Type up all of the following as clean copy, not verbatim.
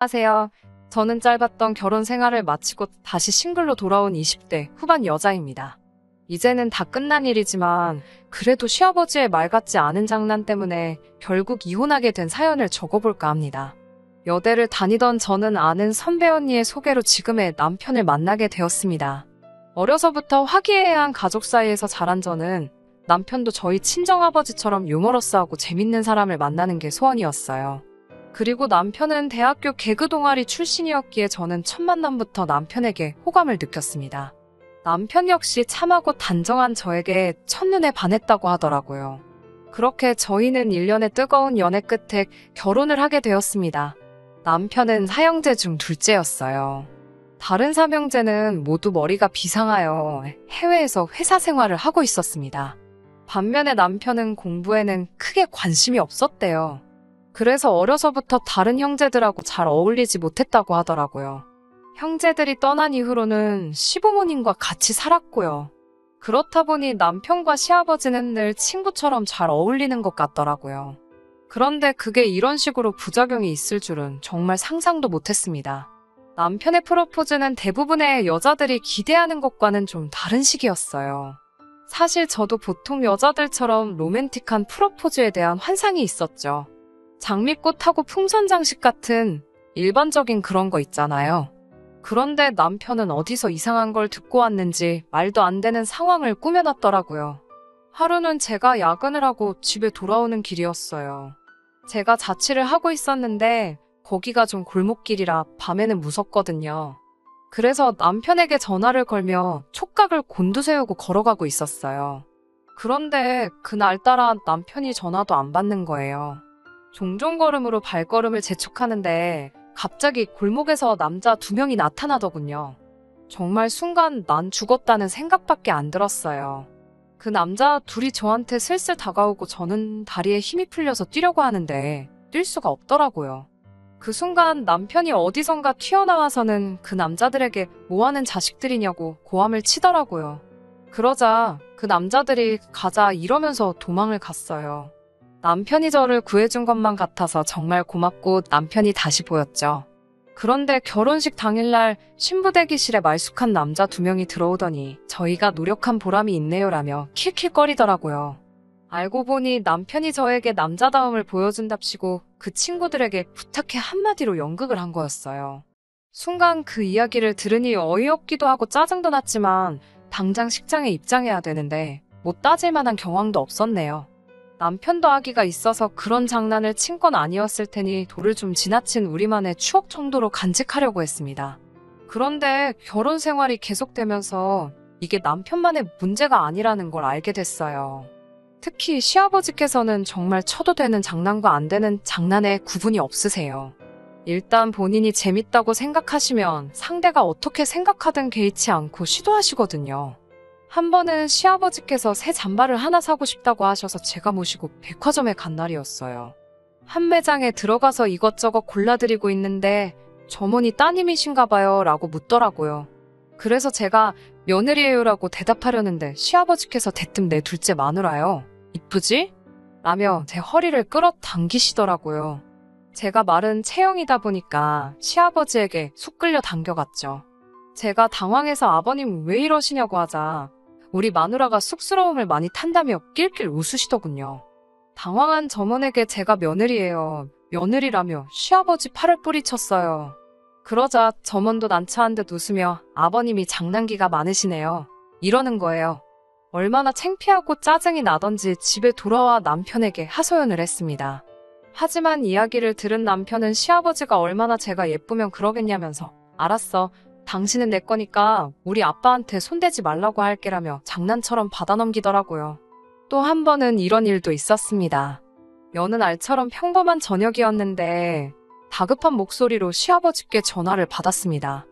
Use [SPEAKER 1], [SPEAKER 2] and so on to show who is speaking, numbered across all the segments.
[SPEAKER 1] 안녕하세요. 저는 짧았던 결혼 생활을 마치고 다시 싱글로 돌아온 20대 후반 여자입니다. 이제는 다 끝난 일이지만 그래도 시아버지의 말 같지 않은 장난 때문에 결국 이혼하게 된 사연을 적어볼까 합니다. 여대를 다니던 저는 아는 선배 언니의 소개로 지금의 남편을 만나게 되었습니다. 어려서부터 화기애애한 가족 사이에서 자란 저는 남편도 저희 친정아버지처럼 유머러스하고 재밌는 사람을 만나는 게 소원이었어요. 그리고 남편은 대학교 개그 동아리 출신이었기에 저는 첫 만남부터 남편에게 호감을 느꼈습니다. 남편 역시 참하고 단정한 저에게 첫눈에 반했다고 하더라고요. 그렇게 저희는 1년의 뜨거운 연애 끝에 결혼을 하게 되었습니다. 남편은 사형제 중 둘째였어요. 다른 삼형제는 모두 머리가 비상하여 해외에서 회사 생활을 하고 있었습니다. 반면에 남편은 공부에는 크게 관심이 없었대요. 그래서 어려서부터 다른 형제들하고 잘 어울리지 못했다고 하더라고요. 형제들이 떠난 이후로는 시부모님과 같이 살았고요. 그렇다 보니 남편과 시아버지는 늘 친구처럼 잘 어울리는 것 같더라고요. 그런데 그게 이런 식으로 부작용이 있을 줄은 정말 상상도 못했습니다. 남편의 프로포즈는 대부분의 여자들이 기대하는 것과는 좀 다른 식이었어요. 사실 저도 보통 여자들처럼 로맨틱한 프로포즈에 대한 환상이 있었죠. 장미꽃하고 풍선 장식 같은 일반적인 그런 거 있잖아요. 그런데 남편은 어디서 이상한 걸 듣고 왔는지 말도 안 되는 상황을 꾸며놨더라고요. 하루는 제가 야근을 하고 집에 돌아오는 길이었어요. 제가 자취를 하고 있었는데 거기가 좀 골목길이라 밤에는 무섭거든요. 그래서 남편에게 전화를 걸며 촉각을 곤두세우고 걸어가고 있었어요. 그런데 그날따라 남편이 전화도 안 받는 거예요. 종종 걸음으로 발걸음을 재촉하는데 갑자기 골목에서 남자 2명이 나타나더군요. 정말 순간 난 죽었다는 생각밖에 안 들었어요. 그 남자 둘이 저한테 슬슬 다가오고 저는 다리에 힘이 풀려서 뛰려고 하는데 뛸 수가 없더라고요. 그 순간 남편이 어디선가 튀어나와서는 그 남자들에게 뭐하는 자식들이냐고 고함을 치더라고요. 그러자 그 남자들이 가자 이러면서 도망을 갔어요. 남편이 저를 구해준 것만 같아서 정말 고맙고 남편이 다시 보였죠. 그런데 결혼식 당일날 신부 대기실에 말쑥한 남자 2명이 들어오더니 저희가 노력한 보람이 있네요라며 킬킬거리더라고요. 알고 보니 남편이 저에게 남자다움을 보여준답시고 그 친구들에게 부탁해 한마디로 연극을 한 거였어요. 순간 그 이야기를 들으니 어이없기도 하고 짜증도 났지만 당장 식장에 입장해야 되는데 못 따질 만한 경황도 없었네요. 남편도 아기가 있어서 그런 장난을 친 건 아니었을 테니 도를 좀 지나친 우리만의 추억 정도로 간직하려고 했습니다. 그런데 결혼 생활이 계속되면서 이게 남편만의 문제가 아니라는 걸 알게 됐어요. 특히 시아버지께서는 정말 쳐도 되는 장난과 안 되는 장난에 구분이 없으세요. 일단 본인이 재밌다고 생각하시면 상대가 어떻게 생각하든 개의치 않고 시도하시거든요. 한 번은 시아버지께서 새 잠바를 하나 사고 싶다고 하셔서 제가 모시고 백화점에 간 날이었어요. 한 매장에 들어가서 이것저것 골라드리고 있는데 점원이 따님이신가 봐요 라고 묻더라고요. 그래서 제가 며느리예요라고 대답하려는데 시아버지께서 대뜸 내 둘째 마누라요. 이쁘지? 라며 제 허리를 끌어당기시더라고요. 제가 마른 체형이다 보니까 시아버지에게 쑥 끌려 당겨갔죠. 제가 당황해서 아버님 왜 이러시냐고 하자 우리 마누라가 쑥스러움을 많이 탄다며 낄낄 웃으시더군요. 당황한 점원에게 제가 며느리예요. 며느리라며 시아버지 팔을 뿌리쳤어요. 그러자 점원도 난처한 듯 웃으며 아버님이 장난기가 많으시네요. 이러는 거예요. 얼마나 창피하고 짜증이 나던지 집에 돌아와 남편에게 하소연을 했습니다. 하지만 이야기를 들은 남편은 시아버지가 얼마나 제가 예쁘면 그러겠냐면서 알았어. 당신은 내 거니까 우리 아빠한테 손대지 말라고 할게라며 장난처럼 받아넘기더라고요. 또 한 번은 이런 일도 있었습니다. 여느 날처럼 평범한 저녁이었는데 다급한 목소리로 시아버지께 전화를 받았습니다.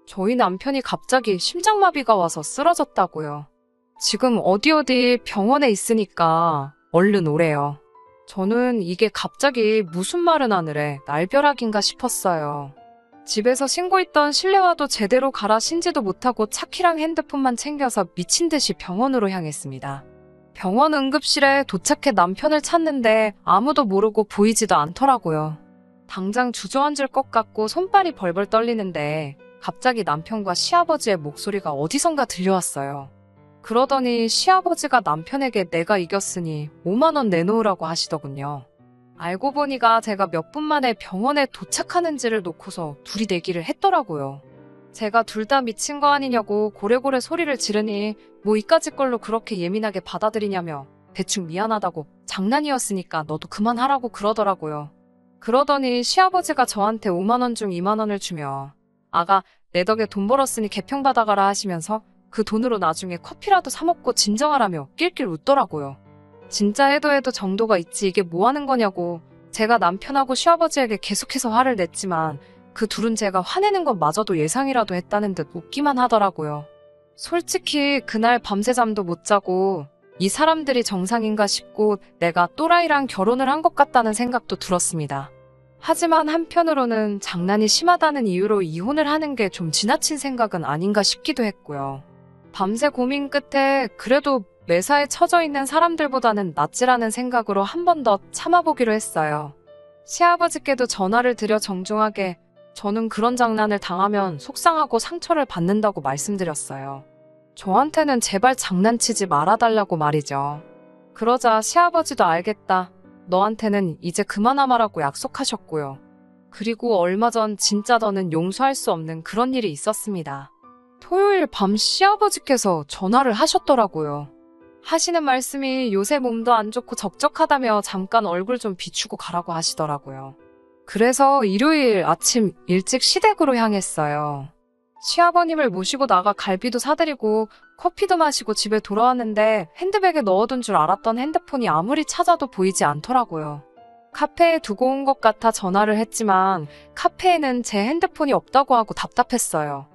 [SPEAKER 1] 저희 남편이 갑자기 심장마비가 와서 쓰러졌다고요. 지금 어디 병원에 있으니까 얼른 오래요. 저는 이게 갑자기 무슨 말은 하늘에 날벼락인가 싶었어요. 집에서 신고 있던 실내화도 제대로 갈아 신지도 못하고 차키랑 핸드폰만 챙겨서 미친 듯이 병원으로 향했습니다. 병원 응급실에 도착해 남편을 찾는데 아무도 모르고 보이지도 않더라고요. 당장 주저앉을 것 같고 손발이 벌벌 떨리는데 갑자기 남편과 시아버지의 목소리가 어디선가 들려왔어요. 그러더니 시아버지가 남편에게 내가 이겼으니 5만 원 내놓으라고 하시더군요. 알고 보니까 제가 몇 분 만에 병원에 도착하는지를 놓고서 둘이 내기를 했더라고요. 제가 둘 다 미친 거 아니냐고 고래고래 소리를 지르니 뭐 이까짓 걸로 그렇게 예민하게 받아들이냐며 대충 미안하다고 장난이었으니까 너도 그만하라고 그러더라고요. 그러더니 시아버지가 저한테 5만 원 중 2만 원을 주며 아가 내 덕에 돈 벌었으니 개평 받아가라 하시면서 그 돈으로 나중에 커피라도 사 먹고 진정하라며 낄낄 웃더라고요. 진짜 해도 정도가 있지 이게 뭐 하는 거냐고 제가 남편하고 시아버지에게 계속해서 화를 냈지만 그 둘은 제가 화내는 것마저도 예상이라도 했다는 듯 웃기만 하더라고요. 솔직히 그날 밤새 잠도 못 자고 이 사람들이 정상인가 싶고 내가 또라이랑 결혼을 한 것 같다는 생각도 들었습니다. 하지만 한편으로는 장난이 심하다는 이유로 이혼을 하는 게 좀 지나친 생각은 아닌가 싶기도 했고요. 밤새 고민 끝에 그래도 매사에 처져 있는 사람들보다는 낫지라는 생각으로 한 번 더 참아보기로 했어요. 시아버지께도 전화를 드려 정중하게 저는 그런 장난을 당하면 속상하고 상처를 받는다고 말씀드렸어요. 저한테는 제발 장난치지 말아달라고 말이죠. 그러자 시아버지도 알겠다. 너한테는 이제 그만하마라고 약속하셨고요. 그리고 얼마 전 진짜 더는 용서할 수 없는 그런 일이 있었습니다. 토요일 밤 시아버지께서 전화를 하셨더라고요. 하시는 말씀이 요새 몸도 안 좋고 적적하다며 잠깐 얼굴 좀 비추고 가라고 하시더라고요. 그래서 일요일 아침 일찍 시댁으로 향했어요. 시아버님을 모시고 나가 갈비도 사드리고 커피도 마시고 집에 돌아왔는데 핸드백에 넣어둔 줄 알았던 핸드폰이 아무리 찾아도 보이지 않더라고요. 카페에 두고 온 것 같아 전화를 했지만 카페에는 제 핸드폰이 없다고 하고 답답했어요.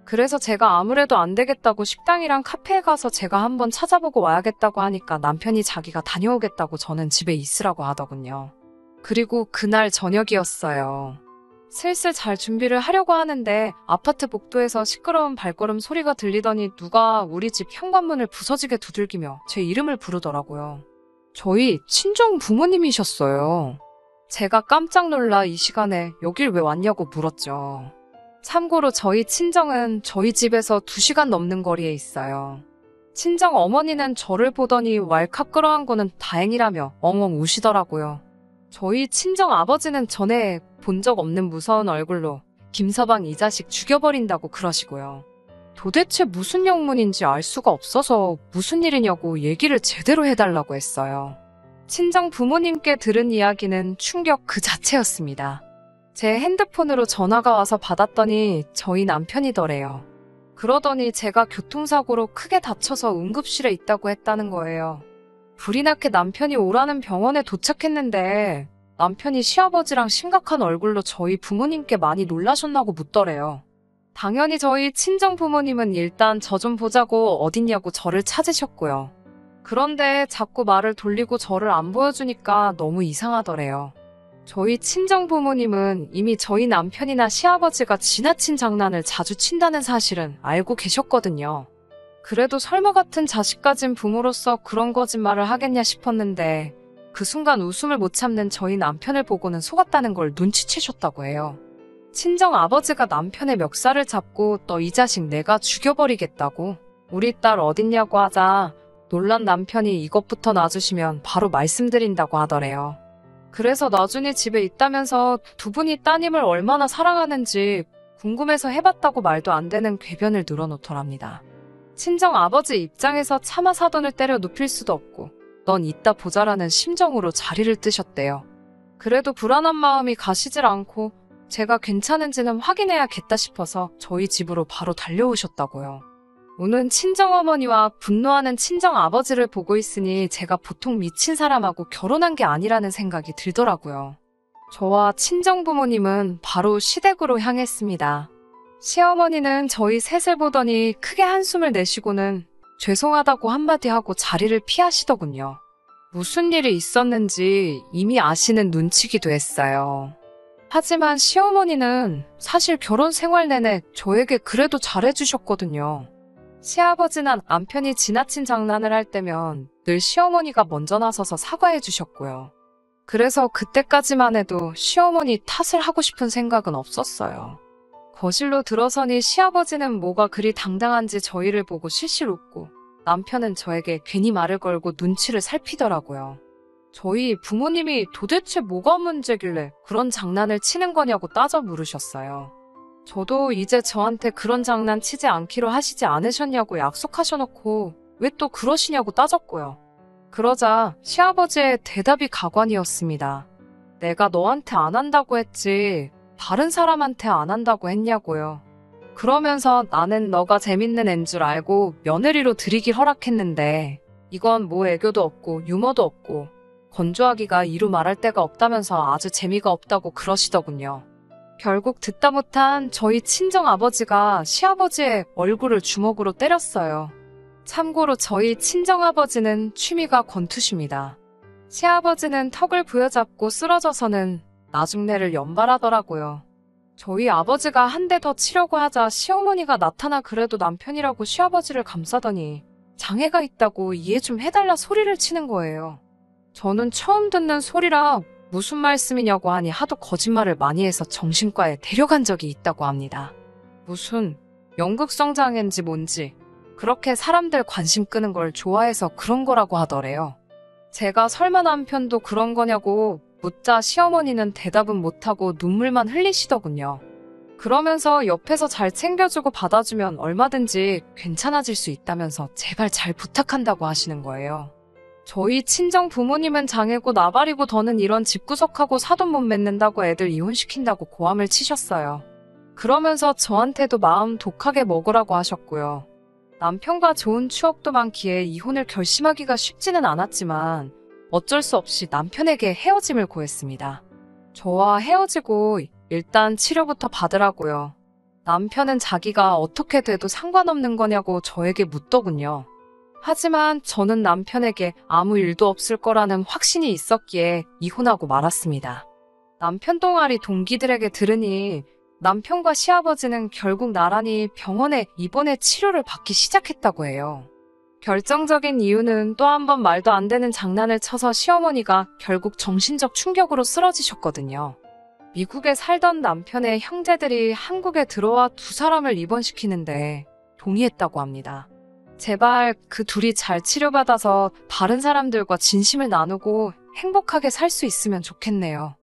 [SPEAKER 1] 그래서 제가 아무래도 안 되겠다고 식당이랑 카페에 가서 제가 한번 찾아보고 와야겠다고 하니까 남편이 자기가 다녀오겠다고 저는 집에 있으라고 하더군요. 그리고 그날 저녁이었어요. 슬슬 잘 준비를 하려고 하는데 아파트 복도에서 시끄러운 발걸음 소리가 들리더니 누가 우리 집 현관문을 부서지게 두들기며 제 이름을 부르더라고요. 저희 친정 부모님이셨어요. 제가 깜짝 놀라 이 시간에 여길 왜 왔냐고 물었죠. 참고로 저희 친정은 저희 집에서 2시간 넘는 거리에 있어요. 친정 어머니는 저를 보더니 왈칵 끌어안고는 다행이라며 엉엉 우시더라고요. 저희 친정 아버지는 전에 본 적 없는 무서운 얼굴로 김서방 이 자식 죽여버린다고 그러시고요. 도대체 무슨 영문인지 알 수가 없어서 무슨 일이냐고 얘기를 제대로 해달라고 했어요. 친정 부모님께 들은 이야기는 충격 그 자체였습니다. 제 핸드폰으로 전화가 와서 받았더니 저희 남편이더래요. 그러더니 제가 교통사고로 크게 다쳐서 응급실에 있다고 했다는 거예요. 불이 나게 남편이 오라는 병원에 도착했는데 남편이 시아버지랑 심각한 얼굴로 저희 부모님께 많이 놀라셨나고 묻더래요. 당연히 저희 친정 부모님은 일단 저 좀 보자고 어딨냐고 저를 찾으셨고요. 그런데 자꾸 말을 돌리고 저를 안 보여주니까 너무 이상하더래요. 저희 친정 부모님은 이미 저희 남편이나 시아버지가 지나친 장난을 자주 친다는 사실은 알고 계셨거든요. 그래도 설마 같은 자식 가진 부모로서 그런 거짓말을 하겠냐 싶었는데 그 순간 웃음을 못 참는 저희 남편을 보고는 속았다는 걸 눈치채셨다고 해요. 친정 아버지가 남편의 멱살을 잡고 너 이 자식 내가 죽여버리겠다고 우리 딸 어딨냐고 하자 놀란 남편이 이것부터 놔주시면 바로 말씀드린다고 하더래요. 그래서 나중에 집에 있다면서 두 분이 따님을 얼마나 사랑하는지 궁금해서 해봤다고 말도 안 되는 궤변을 늘어놓더랍니다. 친정 아버지 입장에서 차마 사돈을 때려 눕힐 수도 없고 넌 이따 보자라는 심정으로 자리를 뜨셨대요. 그래도 불안한 마음이 가시질 않고 제가 괜찮은지는 확인해야겠다 싶어서 저희 집으로 바로 달려오셨다고요. 우는 친정어머니와 분노하는 친정아버지를 보고 있으니 제가 보통 미친 사람하고 결혼한 게 아니라는 생각이 들더라고요. 저와 친정부모님은 바로 시댁으로 향했습니다. 시어머니는 저희 셋을 보더니 크게 한숨을 내쉬고는 죄송하다고 한마디 하고 자리를 피하시더군요. 무슨 일이 있었는지 이미 아시는 눈치기도 했어요. 하지만 시어머니는 사실 결혼 생활 내내 저에게 그래도 잘해주셨거든요. 시아버지는 남편이 지나친 장난을 할 때면 늘 시어머니가 먼저 나서서 사과해 주셨고요. 그래서 그때까지만 해도 시어머니 탓을 하고 싶은 생각은 없었어요. 거실로 들어서니 시아버지는 뭐가 그리 당당한지 저희를 보고 실실 웃고 남편은 저에게 괜히 말을 걸고 눈치를 살피더라고요. 저희 부모님이 도대체 뭐가 문제길래 그런 장난을 치는 거냐고 따져 물으셨어요. 저도 이제 저한테 그런 장난 치지 않기로 하시지 않으셨냐고 약속하셔놓고 왜 또 그러시냐고 따졌고요. 그러자 시아버지의 대답이 가관이었습니다. 내가 너한테 안 한다고 했지 다른 사람한테 안 한다고 했냐고요. 그러면서 나는 너가 재밌는 앤 줄 알고 며느리로 들이길 허락했는데 이건 뭐 애교도 없고 유머도 없고 건조하기가 이루 말할 데가 없다면서 아주 재미가 없다고 그러시더군요. 결국 듣다 못한 저희 친정아버지가 시아버지의 얼굴을 주먹으로 때렸어요. 참고로 저희 친정아버지는 취미가 권투십니다. 시아버지는 턱을 부여잡고 쓰러져서는 나중내를 연발하더라고요. 저희 아버지가 한 대 더 치려고 하자 시어머니가 나타나 그래도 남편이라고 시아버지를 감싸더니 장애가 있다고 이해 좀 해달라 소리를 치는 거예요. 저는 처음 듣는 소리라 무슨 말씀이냐고 하니 하도 거짓말을 많이 해서 정신과에 데려간 적이 있다고 합니다. 무슨 연극성 장애인지 뭔지 그렇게 사람들 관심 끄는 걸 좋아해서 그런 거라고 하더래요. 제가 설마 남편도 그런 거냐고 묻자 시어머니는 대답은 못하고 눈물만 흘리시더군요. 그러면서 옆에서 잘 챙겨주고 받아주면 얼마든지 괜찮아질 수 있다면서 제발 잘 부탁한다고 하시는 거예요. 저희 친정 부모님은 장애고 나발이고 더는 이런 집구석하고 사돈 못 맺는다고 애들 이혼시킨다고 고함을 치셨어요. 그러면서 저한테도 마음 독하게 먹으라고 하셨고요. 남편과 좋은 추억도 많기에 이혼을 결심하기가 쉽지는 않았지만 어쩔 수 없이 남편에게 헤어짐을 고했습니다. 저와 헤어지고 일단 치료부터 받으라고요. 남편은 자기가 어떻게 돼도 상관없는 거냐고 저에게 묻더군요. 하지만 저는 남편에게 아무 일도 없을 거라는 확신이 있었기에 이혼하고 말았습니다. 남편 동아리 동기들에게 들으니 남편과 시아버지는 결국 나란히 병원에 입원해 치료를 받기 시작했다고 해요. 결정적인 이유는 또 한 번 말도 안 되는 장난을 쳐서 시어머니가 결국 정신적 충격으로 쓰러지셨거든요. 미국에 살던 남편의 형제들이 한국에 들어와 두 사람을 입원시키는데 동의했다고 합니다. 제발 그 둘이 잘 치료받아서 다른 사람들과 진심을 나누고 행복하게 살 수 있으면 좋겠네요.